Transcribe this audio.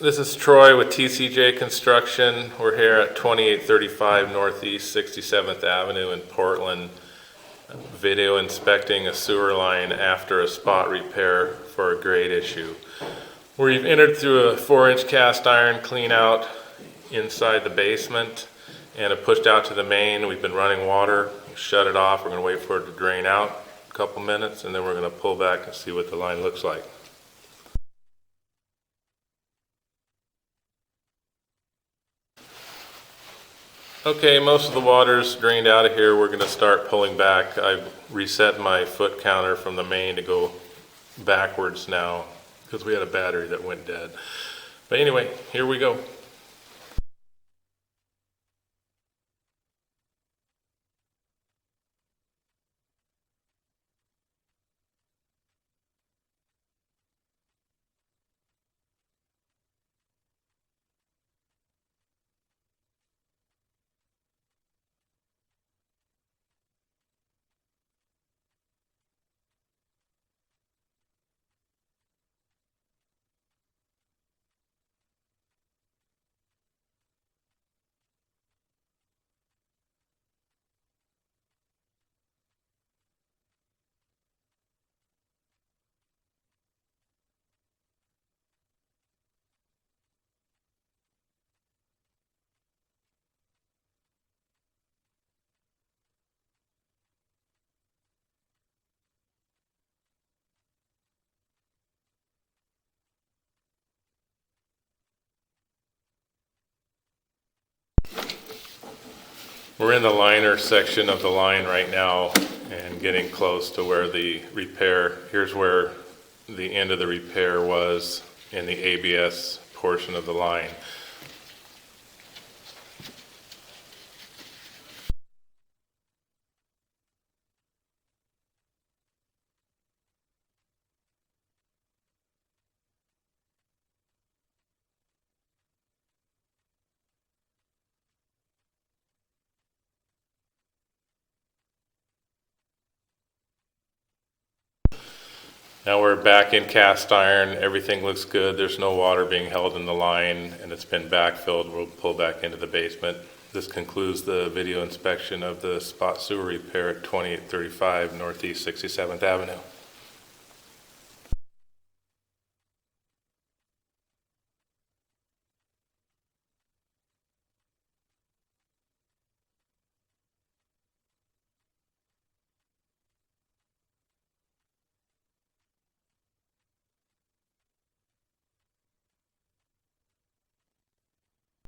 This is Troy with TCJ Construction. We're here at 2835 Northeast 67th Avenue in Portland, video inspecting a sewer line after a spot repair for a grade issue. We've entered through a 4-inch cast iron clean out inside the basement and have pushed out to the main. We've been running water, shut it off. We're going to wait for it to drain out a couple minutes, and then we're going to pull back and see what the line looks like. Okay, most of the water's drained out of here. We're going to start pulling back. I've reset my foot counter from the main to go backwards now because we had a battery that went dead. But anyway, here we go. We're in the liner section of the line right now and getting close to where the repair, here's where the end of the repair was in the ABS portion of the line. Now we're back in cast iron. Everything looks good. There's no water being held in the line, and it's been backfilled. We'll pull back into the basement. This concludes the video inspection of the spot sewer repair at 2835 Northeast 67th Avenue.